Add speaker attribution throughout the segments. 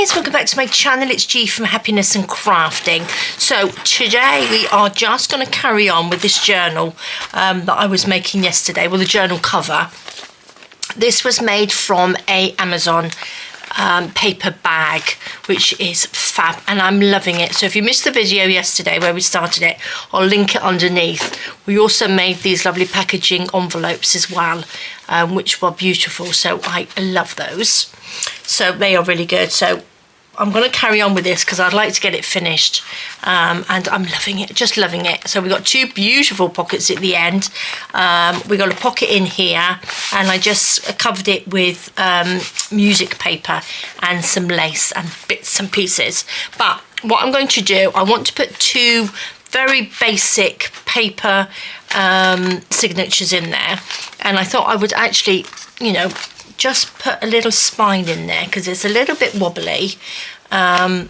Speaker 1: guys, welcome back to my channel. It's G from Happiness and Crafting. So today we are just going to carry on with this journal that I was making yesterday, well, the journal cover. This was made from a Amazon paper bag, which is fab, and I'm loving it. So if you missed the video yesterday where we started it, I'll link it underneath. We also made these lovely packaging envelopes as well, which were beautiful, so I love those. So they are really good. So I'm going to carry on with this because I'd like to get it finished, and I'm loving it, just loving it. So we've got two beautiful pockets at the end. We got a pocket in here, and I just covered it with music paper and some lace and bits and pieces. But what I'm going to do, I want to put two very basic paper signatures in there, and I thought I would actually, you know, just put a little spine in there because it's a little bit wobbly, and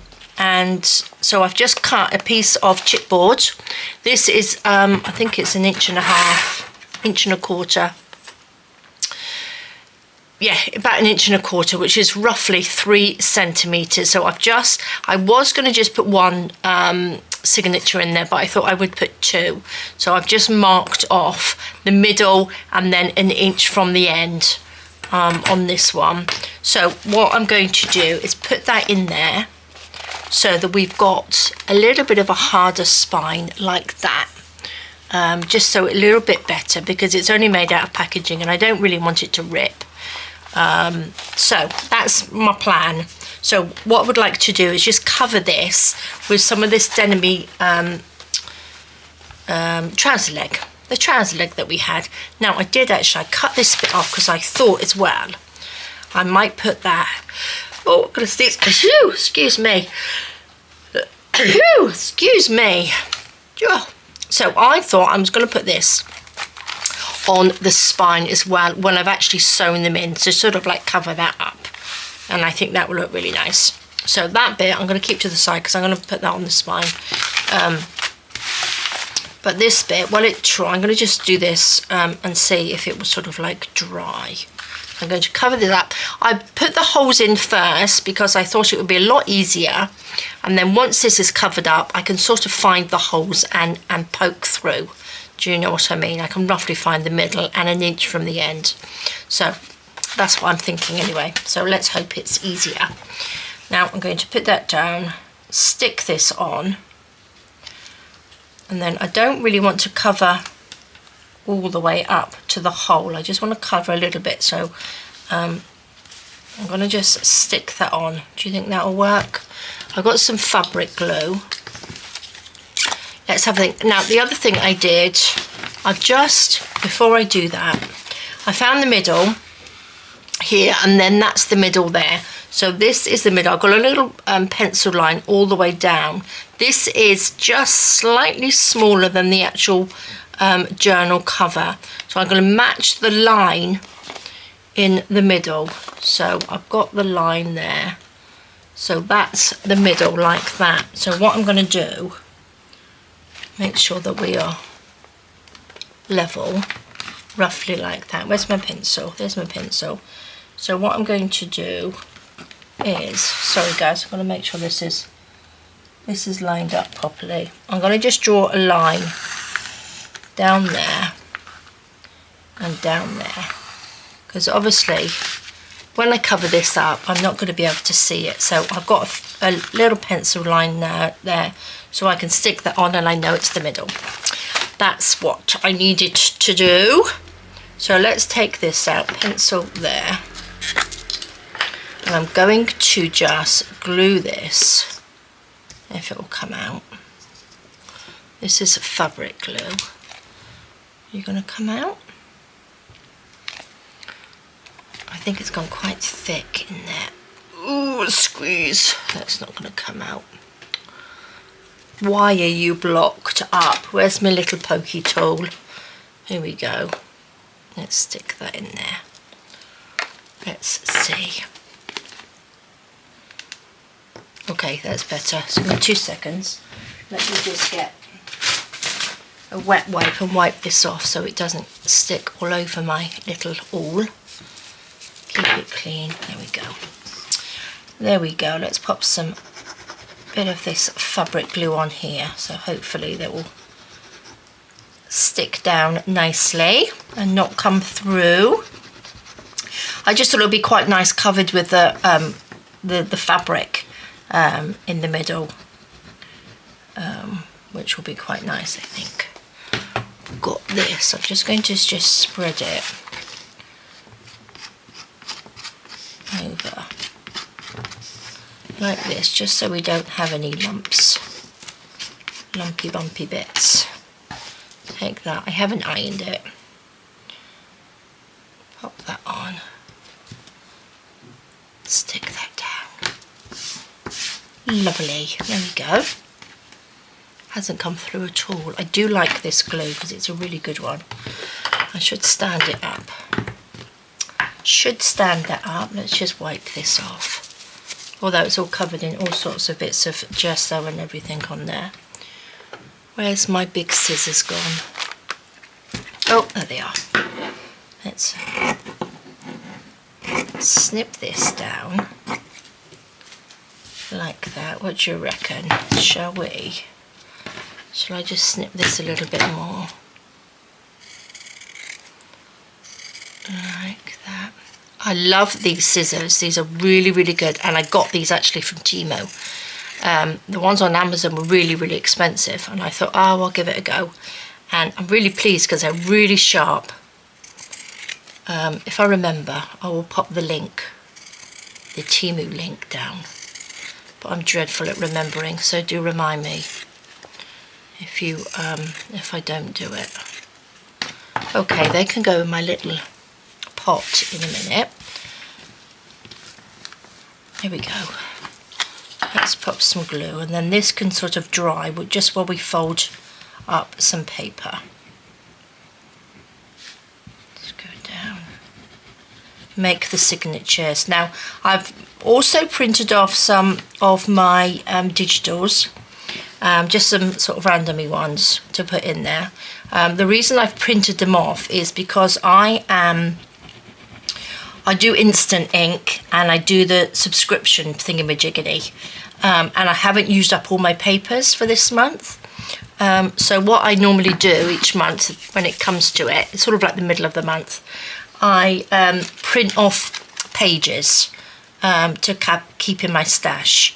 Speaker 1: so I've just cut a piece of chipboard. This is I think it's 1.5 inches, 1.25 inches. Yeah, about 1.25 inches, which is roughly 3 centimeters. So I was going to just put one signature in there, but I thought I would put two. So I've just marked off the middle and then 1 inch from the end on this one. So what I'm going to do is put that in there so that we've got a little bit of a harder spine like that, just so a little bit better, because it's only made out of packaging and I don't really want it to rip. So that's my plan. So what I would like to do is just cover this with some of this denim trouser leg. The trouser leg that we had. Now I did actually, I cut this bit off because I thought as well I might put that, oh, I'm gonna sneeze, excuse me, excuse me. So I thought I was going to put this on the spine as well when I've actually sewn them in, to sort of like cover that up, and I think that will look really nice. So that bit I'm going to keep to the side because I'm going to put that on the spine. But this bit, well, I'm going to just do this and see if it will sort of like dry. I'm going to cover this up. I put the holes in first because I thought it would be a lot easier, and then once this is covered up I can sort of find the holes and poke through. Do you know what I mean? I can roughly find the middle and 1 inch from the end. So that's what I'm thinking anyway. So let's hope it's easier. Now I'm going to put that down, stick this on, and then I don't really want to cover all the way up to the hole. I just want to cover a little bit. So I'm going to just stick that on. Do you think that'll work? I've got some fabric glue. Let's have a think. Now the other thing I did, before I do that, I found the middle here, and then that's the middle there. So this is the middle. I've got a little pencil line all the way down. This is just slightly smaller than the actual journal cover. So I'm going to match the line in the middle. So I've got the line there. So that's the middle like that. So what I'm going to do, make sure that we are level, roughly like that. Where's my pencil? There's my pencil. So what I'm going to do is, sorry guys, I'm going to make sure this is lined up properly. I'm going to just draw a line down there and down there, because obviously when I cover this up I'm not going to be able to see it. So I've got a little pencil line there so I can stick that on, and I know it's the middle. That's what I needed to do. So let's take this out, pencil there, and I'm going to just glue this, if it will come out. This is fabric glue. You're going to come out. I think it's gone quite thick in there. Ooh, squeeze. That's not going to come out. Why are you blocked up? Where's my little pokey tool? Here we go. Let's stick that in there. Let's see. Okay, that's better. So in 2 seconds, let me just get a wet wipe and wipe this off so it doesn't stick all over my little awl. Keep it clean. There we go. There we go. Let's pop some bit of this fabric glue on here, so hopefully that will stick down nicely and not come through. I just thought it would be quite nice covered with the fabric in the middle, which will be quite nice, I think. I've got this. I'm just going to just spread it over like this, just so we don't have any lumps, lumpy bumpy bits. Take that. I haven't ironed it. Pop that on. Stick that down. Lovely. There we go. Hasn't come through at all. I do like this glue because it's a really good one. I should stand it up. Should stand that up. Let's just wipe this off. Although it's all covered in all sorts of bits of gesso and everything on there. Where's my big scissors gone? Oh, there they are. Let's snip this down like that. What do you reckon? Shall we? Shall I just snip this a little bit more? Like that. I love these scissors. These are really, really good. And I got these actually from Timo. The ones on Amazon were really, really expensive. And I thought, oh, I'll give it a go. And I'm really pleased because they're really sharp. If I remember, I will pop the link, the Temu link down. But I'm dreadful at remembering, so do remind me if I don't do it. Okay, they can go in my little pot in a minute. Here we go. Let's pop some glue, and then this can sort of dry just while we fold up some paper. Let's go down. Make the signatures. Now, I've also printed off some of my digitals, just some sort of randomy ones to put in there. The reason I've printed them off is because I do instant ink and I do the subscription thingamajiggity, and I haven't used up all my papers for this month. So what I normally do each month when it comes to it, it's sort of like the middle of the month, I print off pages to keep in my stash,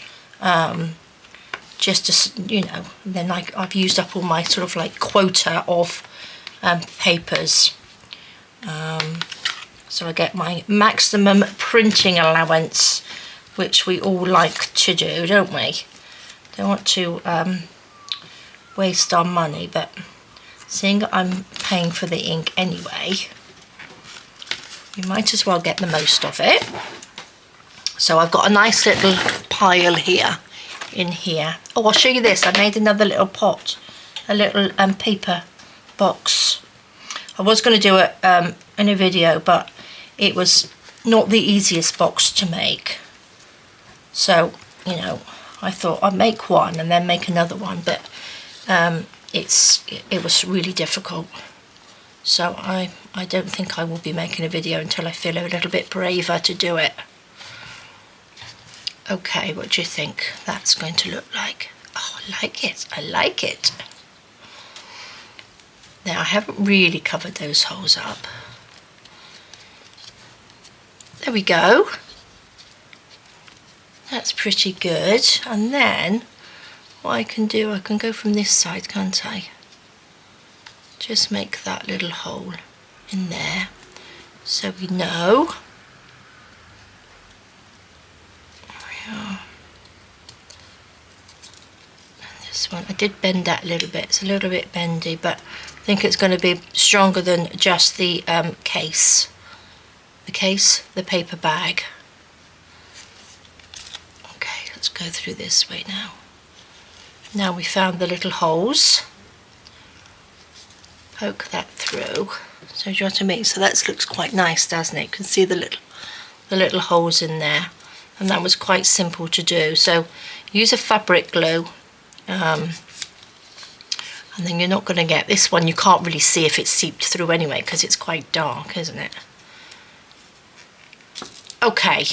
Speaker 1: just to, you know, then I've used up all my sort of like quota of papers. So I get my maximum printing allowance, which we all like to do, don't we? Don't want to waste our money, but seeing I'm paying for the ink anyway, we might as well get the most of it. So I've got a nice little pile here, in here. Oh, I'll show you this. I made another little pot, a little paper box. I was going to do it in a video, but it was not the easiest box to make. So, you know, I thought I'd make one and then make another one, but it was really difficult. So I don't think I will be making a video until I feel a little bit braver to do it. Okay, what do you think that's going to look like? Oh, I like it. I like it. Now, I haven't really covered those holes up. There we go. That's pretty good. And then what I can do, I can go from this side, can't I? Just make that little hole in there so we know. There we are. And this one, I did bend that a little bit. It's a little bit bendy, but I think it's going to be stronger than just the case. The paper bag. Okay, let's go through this way now. Now we found the little holes. Poke that through. So do you know what I mean? So that looks quite nice, doesn't it? You can see the little holes in there. And that was quite simple to do. So use a fabric glue. And then you're not going to get this one. You can't really see if it's seeped through anyway because it's quite dark, isn't it? Okay,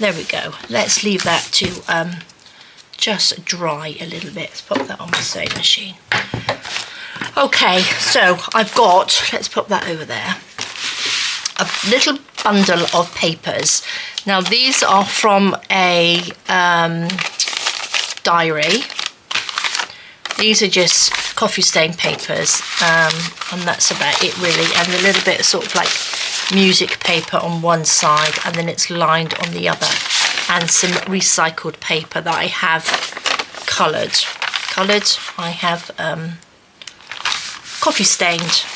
Speaker 1: There we go. Let's leave that to just dry a little bit. Let's pop that on my sewing machine. Okay, so I've got, let's put that over there, a little bundle of papers. Now these are from a diary. These are just coffee stain papers, and that's about it really, and a little bit of sort of like music paper on one side, and then it's lined on the other, and some recycled paper that I have coloured. I have coffee stained.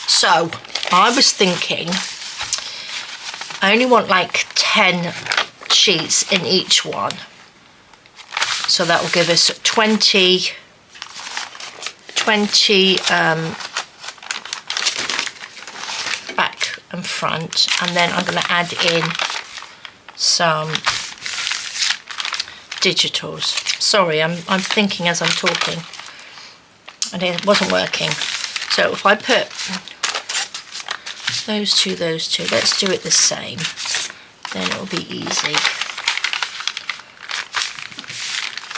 Speaker 1: So I was thinking I only want like 10 sheets in each one, so that will give us 20 back and front, and then I'm going to add in some digitals. Sorry, I'm thinking as I'm talking and it wasn't working. So if I put those two, let's do it the same, then it'll be easy.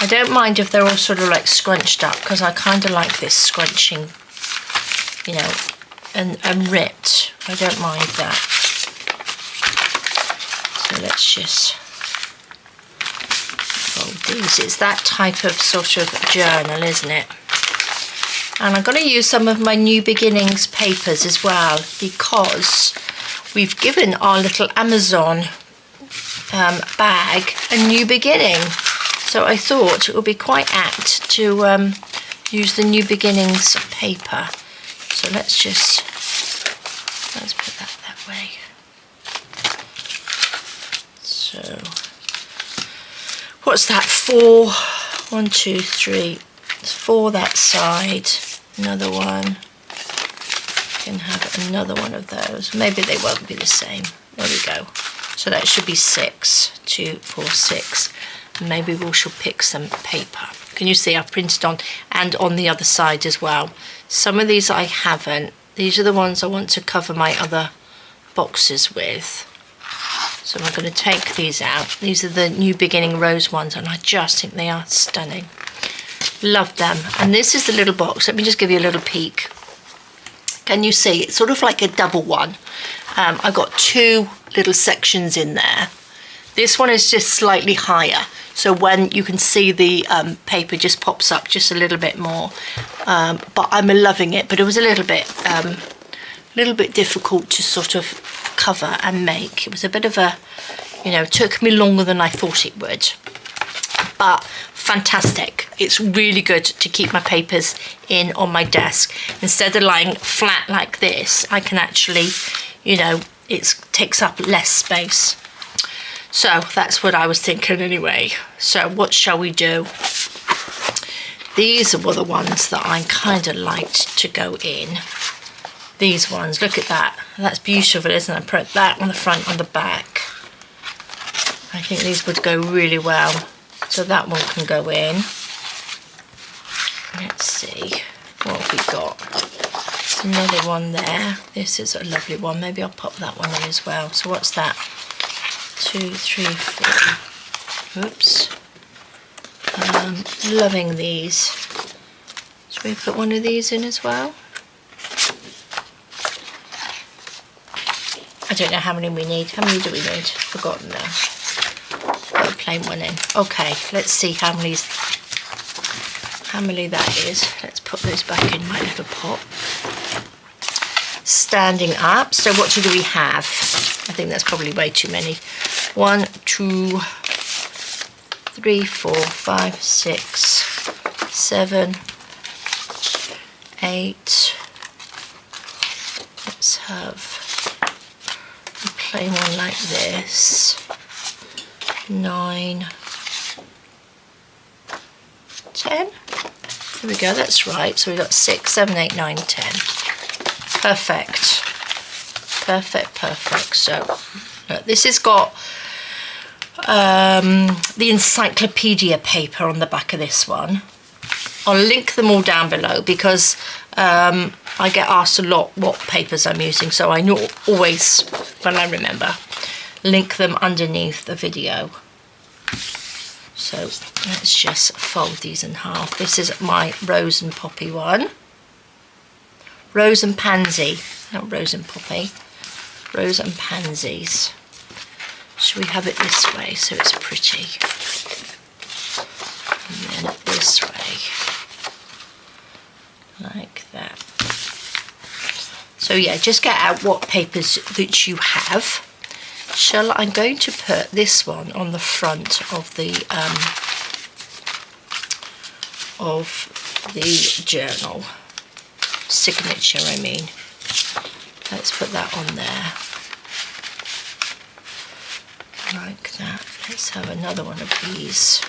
Speaker 1: I don't mind if they're all sort of like scrunched up, because I kind of like this scrunching, you know, and ripped. I don't mind that. So let's just fold these. It's that type of sort of journal, isn't it? And I'm going to use some of my New Beginnings papers as well, because we've given our little Amazon bag a new beginning. So I thought it would be quite apt to use the New Beginnings paper. So let's put that way. So what's that? 4, 1, 2, 3. It's 4 that side. Another one. Can have another one of those. Maybe they won't be the same. There we go. So that should be 6, 2, 4, 6. Maybe we shall pick some paper. Can you see I've printed on, and on the other side as well. Some of these I haven't. These are the ones I want to cover my other boxes with. So I'm going to take these out. These are the New Beginning rose ones, and I just think they are stunning. Love them. And this is the little box. Let me just give you a little peek. Can you see? It's sort of like a double one. I've got 2 little sections in there. This one is just slightly higher, so when you can see the paper just pops up just a little bit more. But I'm loving it. But it was a little bit difficult to sort of cover and make. It was a bit of a, you know, it took me longer than I thought it would. But fantastic. It's really good to keep my papers in on my desk. Instead of lying flat like this, I can actually, you know, it takes up less space. So that's what I was thinking anyway. So what shall we do? These were the ones that I kind of liked to go in. These ones, look at that. That's beautiful, isn't it? I put that on the front, on the back. I think these would go really well. So that one can go in. Let's see what have we got. There's another one there. This is a lovely one. Maybe I'll pop that one in as well. So what's that? 2, 3, 4. Oops. Loving these. Should we put one of these in as well? I don't know how many we need. How many do we need? Forgotten now. Put a plain one in. Okay, let's see how many that is. Let's put those back in my little pot. Standing up. So what do we have? I think that's probably way too many. 1, 2, 3, 4, 5, 6, 7, 8. Let's have a plain one like this. 9, 10. There we go, that's right. So we've got 6, 7, 8, 9, 10. Perfect. Perfect. So look, this has got the encyclopedia paper on the back of this one. I'll link them all down below because I get asked a lot what papers I'm using, so I know always when I remember. link them underneath the video. So let's just fold these in half. This is my Rose and Poppy one. Rose and Pansy, not Rose and Poppy. Rose and Pansies. Should we have it this way so it's pretty? And then this way. Like that. So yeah, just get out what papers that you have. I'm going to put this one on the front of the journal. Signature, I mean. Let's put that on there. Like that. Let's have another one of these.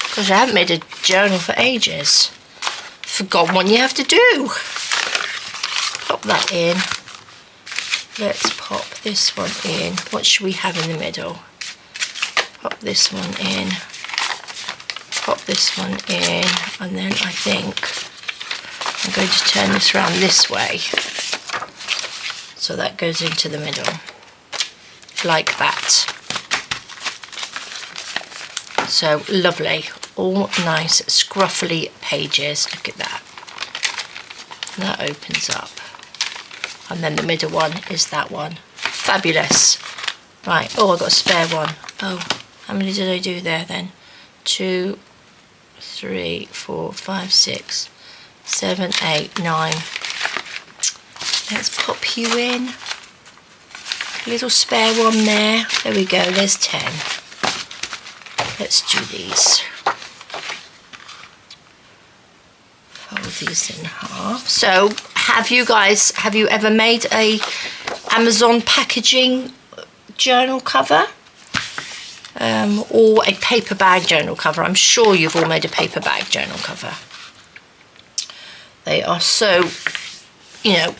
Speaker 1: Because I haven't made a journal for ages. Forgotten what you have to do. Pop that in. Let's pop this one in. What should we have in the middle? Pop this one in. Pop this one in. And then I think I'm going to turn this around this way. So that goes into the middle. Like that. So lovely. All nice scruffy pages. Look at that. And that opens up. And then the middle one is that one. Fabulous. Right, oh, I've got a spare one. Oh, how many did I do there then? 2, 3, 4, 5, 6, 7, 8, 9. Let's pop you in. A little spare one there. There we go, there's 10. Let's do these. Fold these in half. So, have you ever made a Amazon packaging journal cover? Or a paper bag journal cover? I'm sure you've all made a paper bag journal cover. They are so, you know,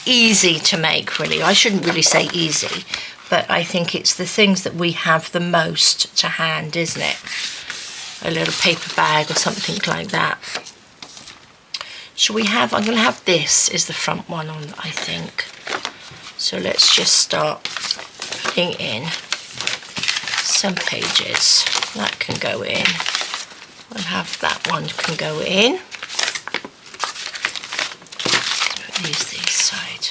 Speaker 1: easy to make, really. I shouldn't really say easy, but I think it's the things that we have the most to hand, isn't it? A little paper bag or something like that. Shall we have, I'm going to have this is the front one on, I think. So let's just start putting in some pages. That can go in. We'll have that one can go in. Put these side.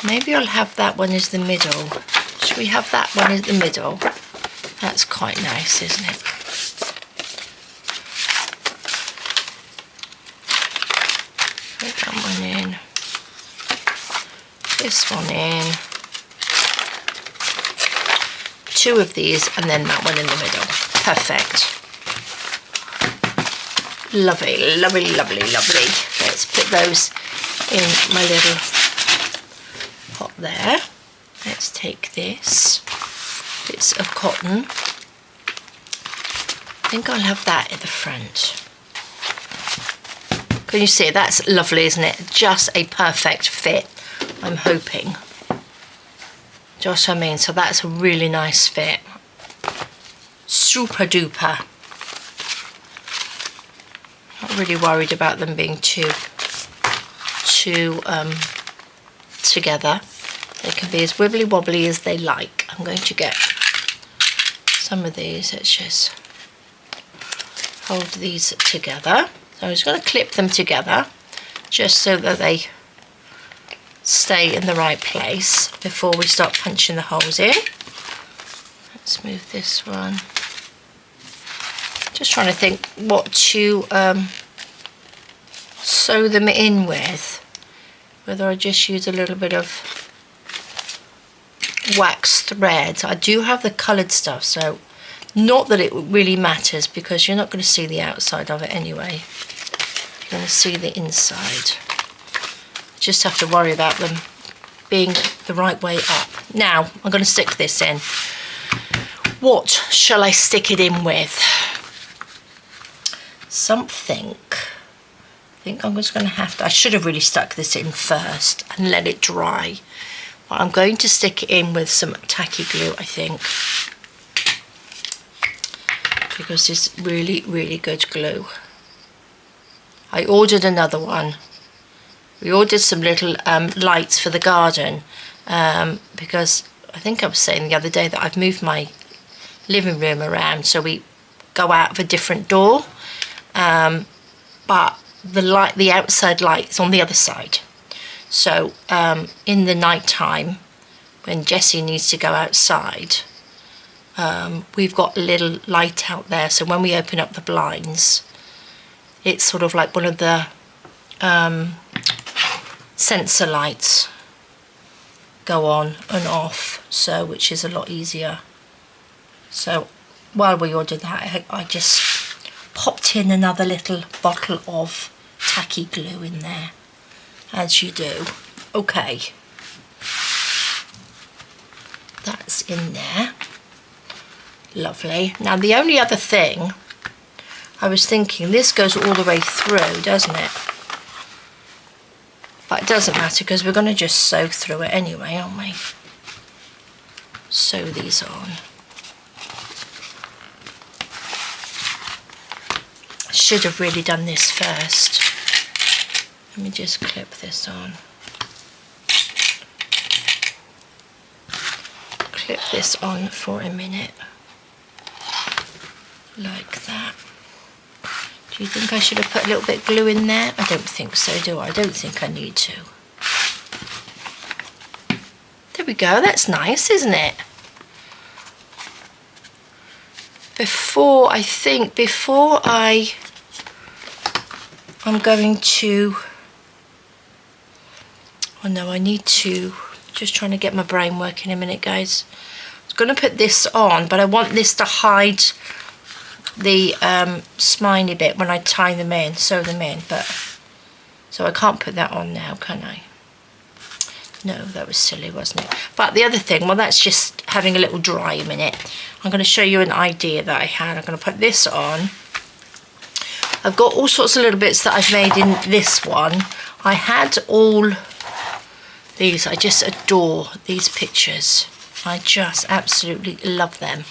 Speaker 1: Maybe I'll have that one as the middle. Should we have that one as the middle? That's quite nice, isn't it? Put that one in. This one in. 2 of these and then that one in the middle. Perfect. Lovely, lovely, lovely, lovely. Let's put those in my little pot there. Let's take this. Bits of cotton. I think I'll have that at the front. Can you see? That's lovely, isn't it? Just a perfect fit, I'm hoping. Just what I mean, so that's a really nice fit. Super duper. Not really worried about them being too together. They can be as wibbly wobbly as they like. I'm going to get some of these. Let's just hold these together. So I'm just going to clip them together just so that they stay in the right place before we start punching the holes in. Let's move this one. Just trying to think what to sew them in with. Whether I just use a little bit of wax thread. I do have the coloured stuff, so not that it really matters because you're not going to see the outside of it anyway. You're going to see the inside. Just have to worry about them being the right way up. Now I'm going to stick this in. What shall I stick it in with? Something. I think I'm just going to have to, I should have really stuck this in first and let it dry. But I'm going to stick it in with some Tacky Glue, I think. Because it's really, really good glue. I ordered another one. We ordered some little lights for the garden because I think I was saying the other day that I've moved my living room around so we go out of a different door, but the outside light is on the other side. So in the night time, when Jessie needs to go outside, we've got a little light out there, so when we open up the blinds, it's sort of like one of the sensor lights go on and off, so which is a lot easier. So while we ordered that, I just popped in another little bottle of Tacky Glue in there, as you do. Okay, that's in there. Lovely. Now the only other thing I was thinking, this goes all the way through, doesn't it? But it doesn't matter because we're going to just sew through it anyway, aren't we? Sew these on. I should have really done this first. Let me just clip this on. Clip this on for a minute. Like that. Do you think I should have put a little bit of glue in there? I don't think so, do I? I don't think I need to. There we go, that's nice, isn't it? I'm going to, oh no, I need to, just trying to get my brain working a minute, guys. I was going to put this on, but I want this to hide the spiny bit when I tie them in, sew them in, but so I can't put that on now, can I? No, that was silly, wasn't it? But the other thing, well, that's just having a little dry a minute. I'm going to show you an idea that I had. I'm going to put this on. I've got all sorts of little bits that I've made in this one. I had all these. I just adore these pictures. I just absolutely love them.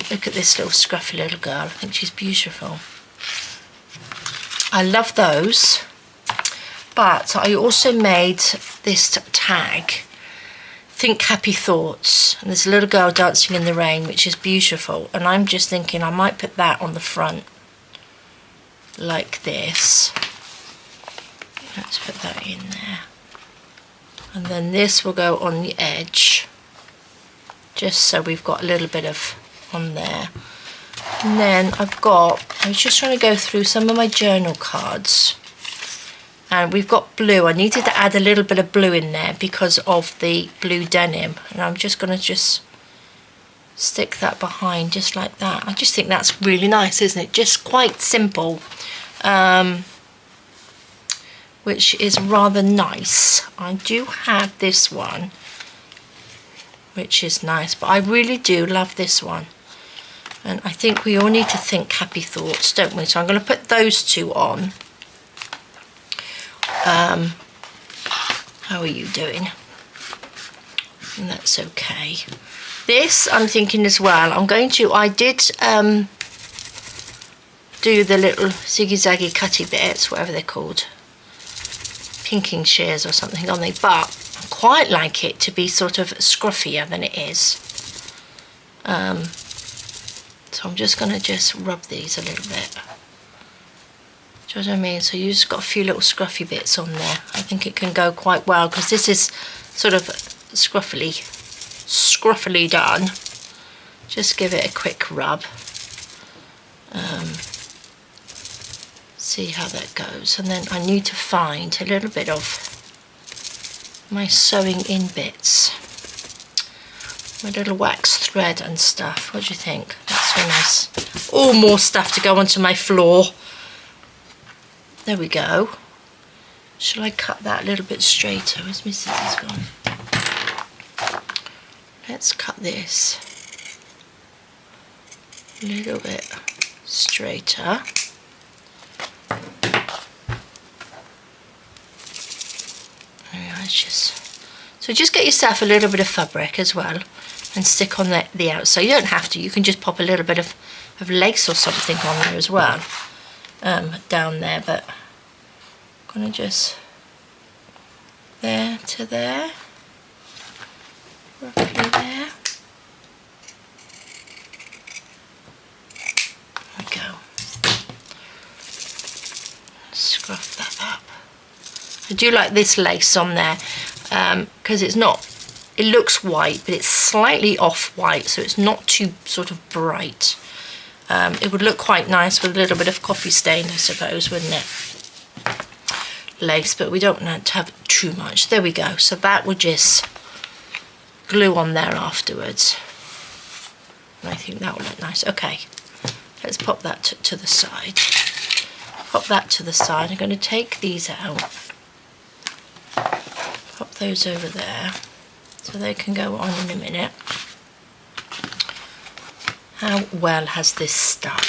Speaker 1: Look at this little scruffy little girl. I think she's beautiful. I love those. But I also made this tag, Think Happy Thoughts. And there's a little girl dancing in the rain, which is beautiful. And I'm just thinking I might put that on the front, like this. Let's put that in there. And then this will go on the edge, just so we've got a little bit of on there. And then I was just trying to go through some of my journal cards. And we've got blue. I needed to add a little bit of blue in there because of the blue denim. And I'm just going to stick that behind just like that. I just think that's really nice, isn't it? Just quite simple. Which is rather nice. I do have this one, which is nice. But I really do love this one. And I think we all need to think happy thoughts, don't we? So I'm going to put those two on. How are you doing? And that's okay. This I'm thinking as well. I did do the little ziggy-zaggy cutty bits, whatever they're called, pinking shears or something, aren't they? But I quite like it to be sort of scruffier than it is. So I'm just going to rub these a little bit. Do you know what I mean? So you just got a few little scruffy bits on there. I think it can go quite well because this is sort of scruffily done. Just give it a quick rub. See how that goes. And then I need to find a little bit of my sewing in bits. My little wax thread and stuff. What do you think? That's so nice. Oh, more stuff to go onto my floor. There we go. Shall I cut that a little bit straighter? Where's my scissors gone? Let's cut this a little bit straighter. So just get yourself a little bit of fabric as well and stick on the outside. You don't have to, you can just pop a little bit of lace or something on there as well. Down there, but I'm gonna just there to there. roughly there. There we go. Scruff that up. I do like this lace on there because it's not, it looks white, but it's slightly off-white, so it's not too sort of bright. It would look quite nice with a little bit of coffee stain, I suppose, wouldn't it? Lace, but we don't want to have too much. There we go. So that would just glue on there afterwards. And I think that will look nice. Okay, let's pop that to the side. Pop that to the side. I'm going to take these out. Pop those over there so they can go on in a minute. How well has this stuck?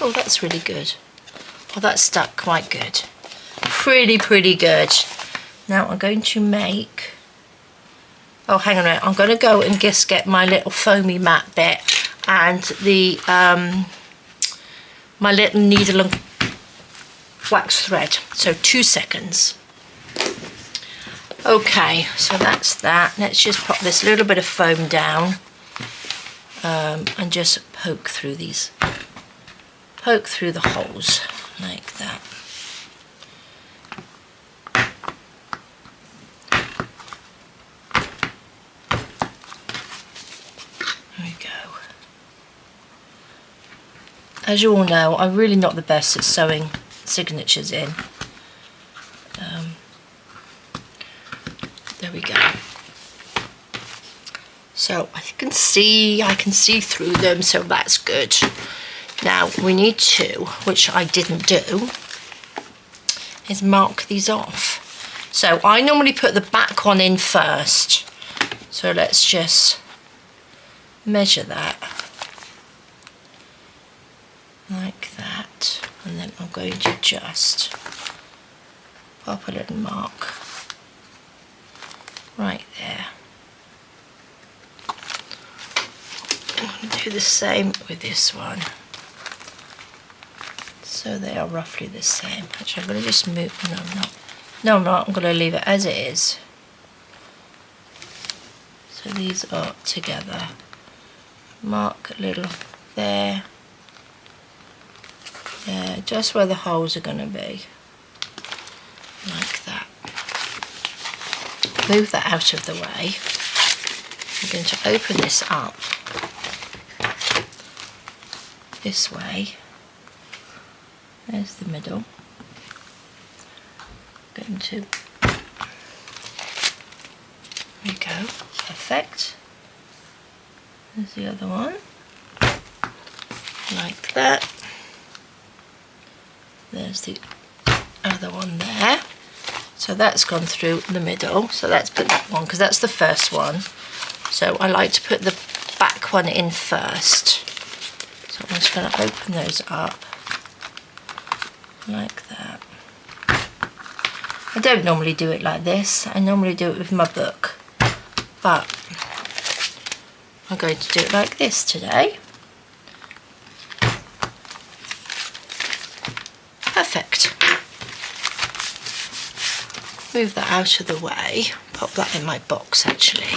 Speaker 1: Oh, that's really good. Oh, that's stuck quite good. Pretty good. Now I'm going to make, oh hang on a minute, I'm going to go and just get my little foamy mat bit and the my little needle and wax thread. So 2 seconds. Okay, so that's that. Let's just pop this little bit of foam down and just poke through these, poke through the holes like that. There we go. As you all know, I'm really not the best at sewing signatures in. There we go. So I can see through them, so that's good. Now we need to, which I didn't do, is mark these off. So I normally put the back one in first. So let's just measure that like that, and then I'm going to just pop a little mark right there. I'm going to do the same with this one. So they are roughly the same. Actually, I'm going to just move, no I'm not. No I'm not, I'm going to leave it as it is. So these are together. Mark a little there. There, just where the holes are going to be. Like that. Move that out of the way. I'm going to open this up this way. There's the middle. Going to, there we go, perfect. There's the other one, like that. There's the other one there. So that's gone through the middle. So let's put that one, because that's the first one. So I like to put the back one in first. So I'm just going to open those up like that. I don't normally do it like this. I normally do it with my book, but I'm going to do it like this today. Perfect. Move that out of the way. Pop that in my box actually.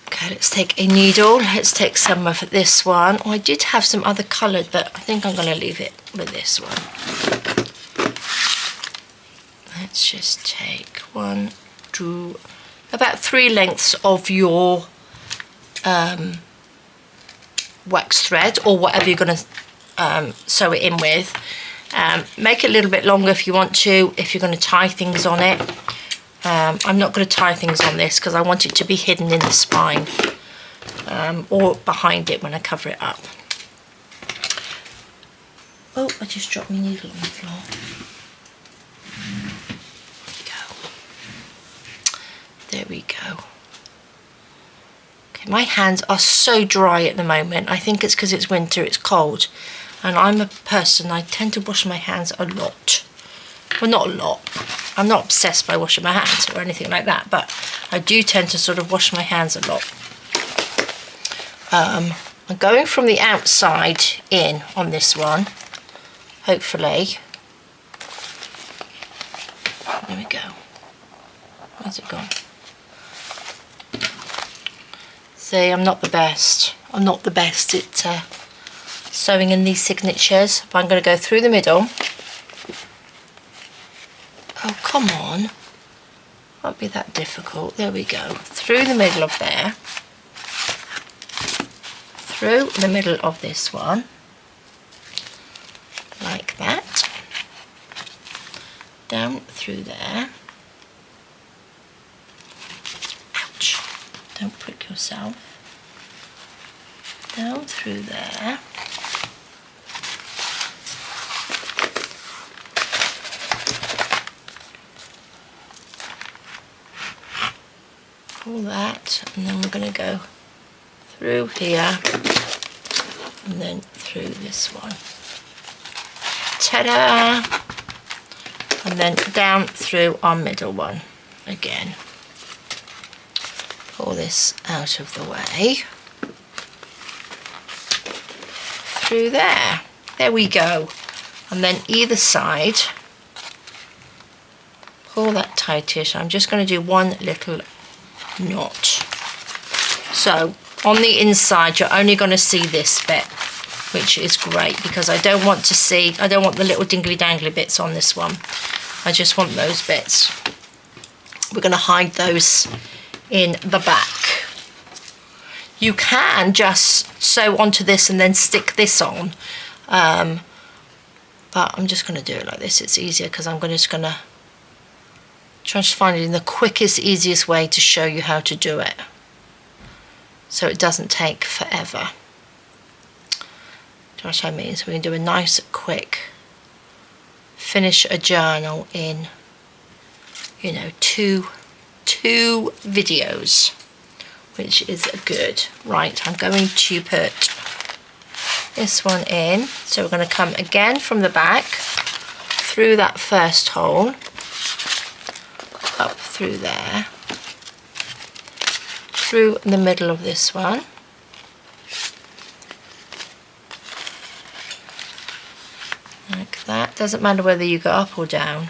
Speaker 1: Okay, let's take a needle. Let's take some of this one. Oh, I did have some other coloured, but I think I'm going to leave it with this one. Let's just take 1, 2, about 3 lengths of your wax thread or whatever you're going to sew it in with. Make it a little bit longer if you want to, if you're going to tie things on it. I'm not going to tie things on this because I want it to be hidden in the spine or behind it when I cover it up. Oh, I just dropped my needle on the floor. There we go. Okay, my hands are so dry at the moment. I think it's because it's winter, it's cold. And I'm a person, I tend to wash my hands a lot. Well, not a lot. I'm not obsessed by washing my hands or anything like that, but I do tend to sort of wash my hands a lot. I'm going from the outside in on this one, hopefully. There we go. Where's it gone? See, I'm not the best. I'm not the best at sewing in these signatures. But I'm going to go through the middle. Oh, come on. Won't be that difficult. There we go. Through the middle of there. Through the middle of this one. Like that. Down through there. Ouch. Don't prick yourself. Down through there. Pull that, and then we're going to go through here and then through this one. Ta-da! And then down through our middle one again. Pull this out of the way. Through there. There we go. And then either side, pull that tightish. I'm just going to do one little knot. So on the inside you're only going to see this bit, which is great because I don't want the little dingly dangly bits on this one. I just want those bits. We're going to hide those in the back. You can just sew onto this and then stick this on, but I'm just going to do it like this. It's easier because I'm just going to try to find it in the quickest, easiest way to show you how to do it, so it doesn't take forever. Do you know what I mean? So we can do a nice, quick, finish a journal in, you know, two videos, which is good. Right, I'm going to put this one in. So we're going to come again from the back, through that first hole, up through there, through the middle of this one, like that. Doesn't matter whether you go up or down,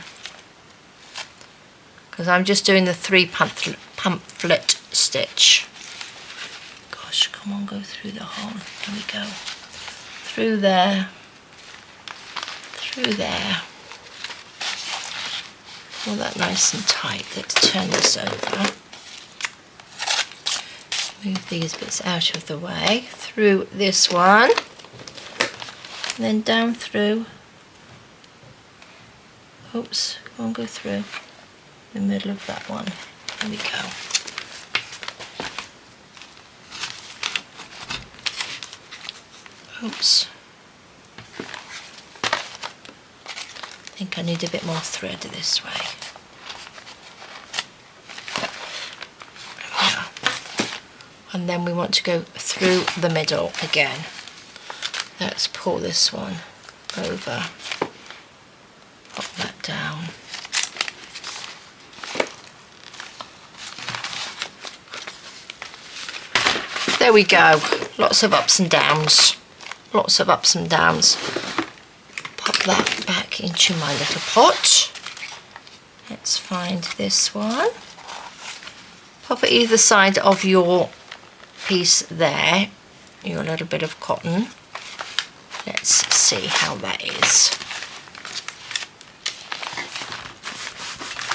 Speaker 1: because I'm just doing the 3 pamphlet stitch. Gosh, come on, go through the hole. Here we go. Through there, through there. Pull that nice and tight. Let's turn this over. Move these bits out of the way. Through this one. And then down through. Oops, go on, go through the middle of that one. There we go. Oops. I think I need a bit more thread this way. There we are. And then we want to go through the middle again. Let's pull this one over. Pop that down. There we go. Lots of ups and downs. Lots of ups and downs. Pop that back into my little pot. Let's find this one. Pop it either side of your piece there, your little bit of cotton. Let's see how that is.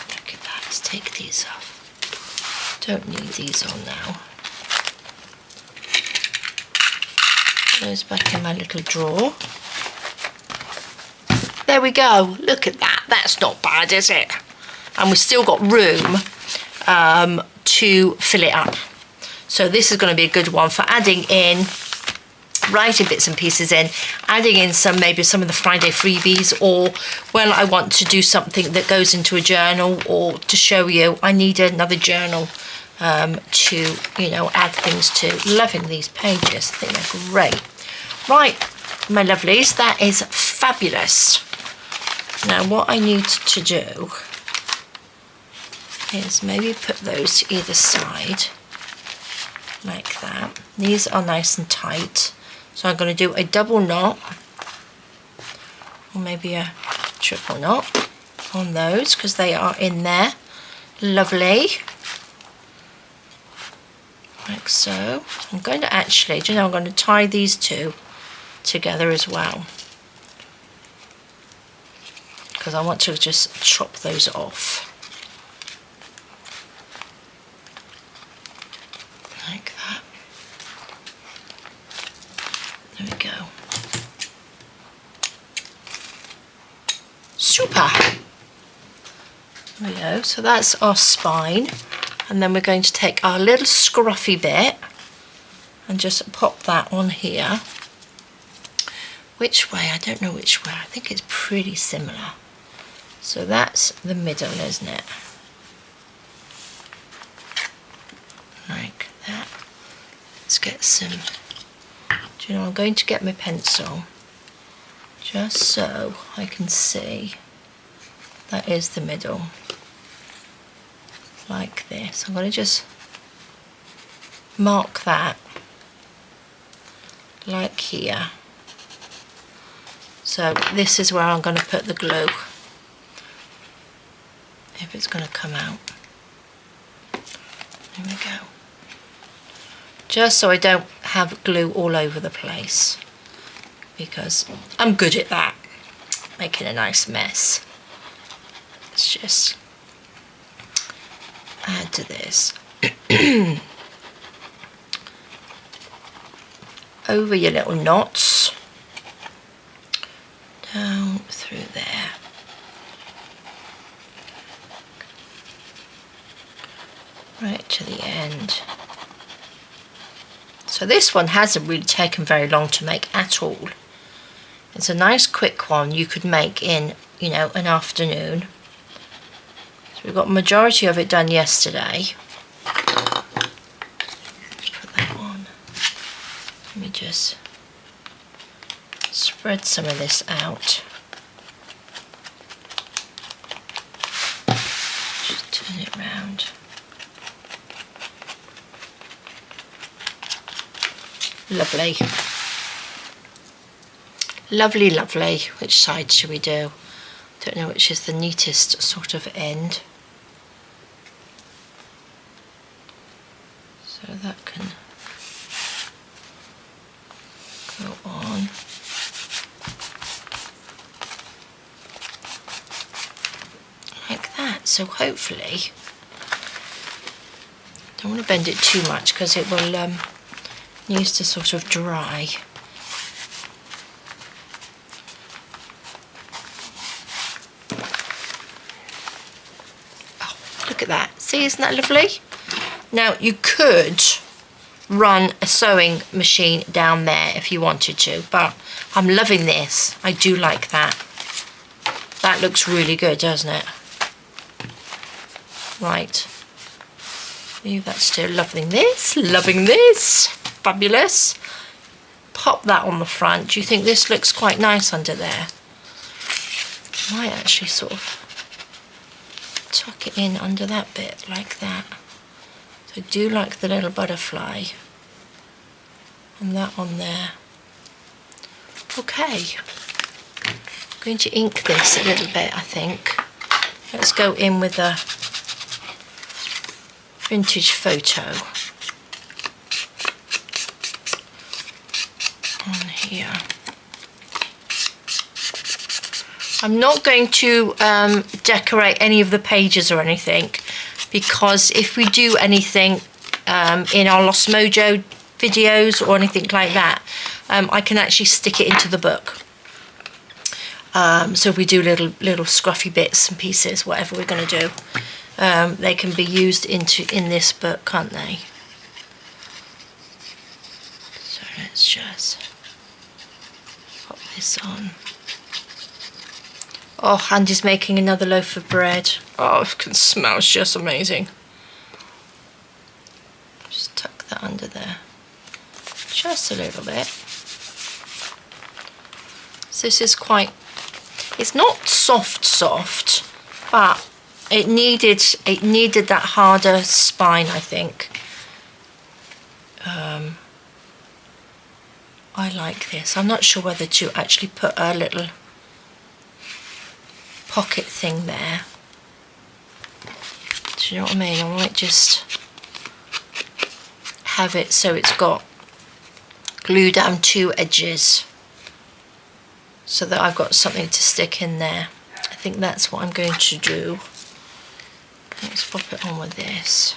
Speaker 1: Look at that. Let's take these off. Don't need these on now. Put those back in my little drawer. There we go. Look at that. That's not bad, is it? And we've still got room to fill it up. So this is going to be a good one for adding in, writing bits and pieces in, adding in maybe some of the Friday freebies, or when I want to do something that goes into a journal, or to show you I need another journal to, you know, add things to. Loving these pages. I think they're great. Right, my lovelies, that is fabulous. Now what I need to do is maybe put those either side like that. These are nice and tight, so I'm going to do a double knot, or maybe a triple knot on those, because they are in there. Lovely. like so. I'm going to actually, do you know, I'm going to tie these two together as well, because I want to just chop those off. Like that. There we go. Super! There we go, so that's our spine, and then we're going to take our little scruffy bit and just pop that on here. Which way? I don't know which way. I think it's pretty similar. So that's the middle, isn't it? Like that. Let's get some... Do you know, I'm going to get my pencil just so I can see that is the middle. Like this. I'm going to just mark that like here. So this is where I'm going to put the glue, if it's going to come out. There we go. Just so I don't have glue all over the place, because I'm good at that, making a nice mess. Let's just add to this. Over your little knots, down through there. Right to the end. So this one hasn't really taken very long to make at all. It's a nice quick one you could make in, you know, an afternoon. So we've got majority of it done yesterday. Put that on. Let me just spread some of this out. Just turn it round. Lovely. Lovely, lovely. Which side should we do? Don't know which is the neatest sort of end. So that can go on. Like that. So hopefully, don't want to bend it too much because it will needs to sort of dry. Oh, look at that. See, isn't that lovely? Now you could run a sewing machine down there if you wanted to, but I'm loving this. I do like that. That looks really good, doesn't it? Right. Leave that still. Loving this. Loving this. Fabulous. Pop that on the front. Do you think this looks quite nice under there? Might actually sort of tuck it in under that bit like that. So I do like the little butterfly and that on there. Okay, I'm going to ink this a little bit, I think. Let's go in with a vintage photo on here. I'm not going to decorate any of the pages or anything, because if we do anything in our Lost Mojo videos or anything like that, I can actually stick it into the book. So if we do little scruffy bits and pieces, whatever we're going to do, they can be used in this book, can't they? So let's just pop this on. Oh, Andy's making another loaf of bread. Oh, it can smell just amazing. Just tuck that under there. Just a little bit. So this is quite, it's not soft, but it needed that harder spine, I think. I like this. I'm not sure whether to actually put a little pocket thing there. Do you know what I mean? I might just have it so it's got glue down 2 edges so that I've got something to stick in there. I think that's what I'm going to do. Let's pop it on with this.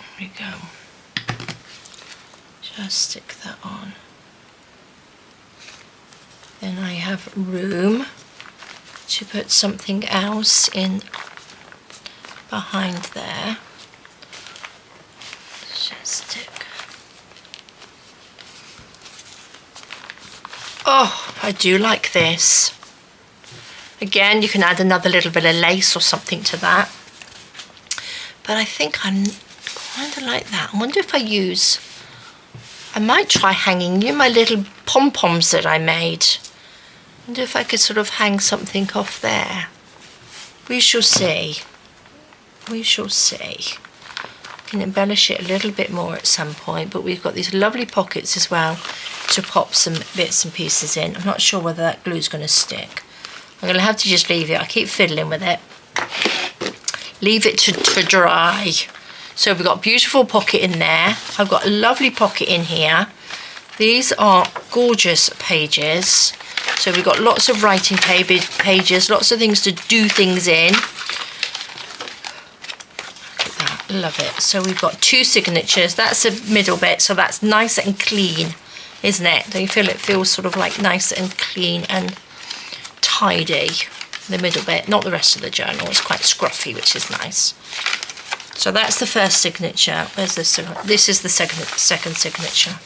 Speaker 1: There we go. Just stick that on. Then I have room to put something else in behind there. Just stick. Oh, I do like this. Again, you can add another little bit of lace or something to that. But I think I'm kind of like that. I wonder if I might try hanging, you know, my little pom-poms that I made. I wonder if I could sort of hang something off there. We shall see. We shall see. I can embellish it a little bit more at some point, but we've got these lovely pockets as well to pop some bits and pieces in. I'm not sure whether that glue's going to stick. I'm going to have to just leave it. I keep fiddling with it. Leave it to dry. So we've got a beautiful pocket in there. I've got a lovely pocket in here. These are gorgeous pages. So we've got lots of writing pages, lots of things to do things in. Look at that, love it. So we've got 2 signatures. That's the middle bit, so that's nice and clean, isn't it? Don't you feel it feels sort of like nice and clean and tidy? The middle bit, not the rest of the journal. It's quite scruffy, which is nice. So that's the first signature. Where's this? This is the second signature.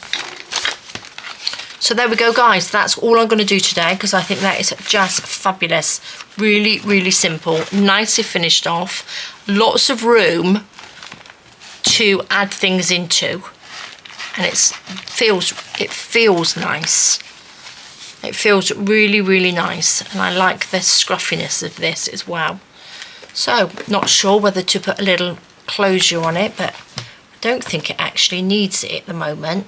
Speaker 1: So there we go, guys. That's all I'm going to do today because I think that is just fabulous. Really, really simple. Nicely finished off. Lots of room to add things into. And it feels nice. It feels really, really nice. And I like the scruffiness of this as well. So, not sure whether to put a little closure on it, but I don't think it actually needs it at the moment.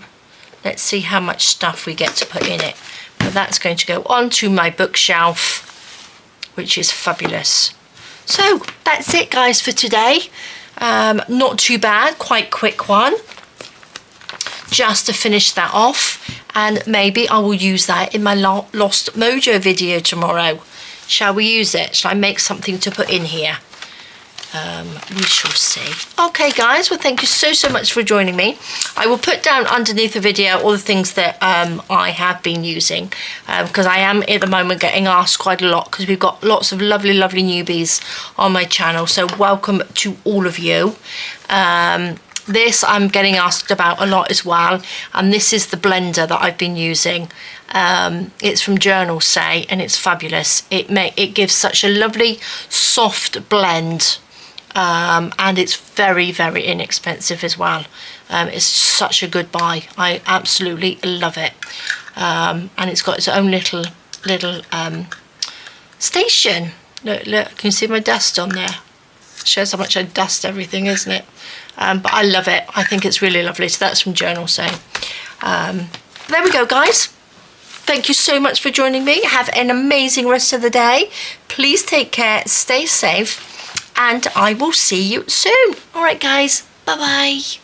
Speaker 1: Let's see how much stuff we get to put in it. But that's going to go onto my bookshelf, which is fabulous. So that's it, guys, for today. Not too bad, quite quick one. Just to finish that off, and maybe I will use that in my Lost Mojo video tomorrow. Shall we use it? Shall I make something to put in here? We shall see. Okay, guys, well, thank you so much for joining me. I will put down underneath the video all the things that I have been using, because I am at the moment getting asked quite a lot, because we've got lots of lovely newbies on my channel, so welcome to all of you. This I'm getting asked about a lot as well, and this is the blender that I've been using. It's from Journal Say, and it's fabulous. It gives such a lovely soft blend, and it's very inexpensive as well. It's such a good buy. I absolutely love it, and it's got its own little station. Look, can you see my dust on there? Shows how much I dust everything, isn't it? But I love it. I think it's really lovely. So that's from Journal Say. There we go, guys. Thank you so much for joining me. Have an amazing rest of the day. Please take care, stay safe, and I will see you soon. All right, guys. Bye-bye.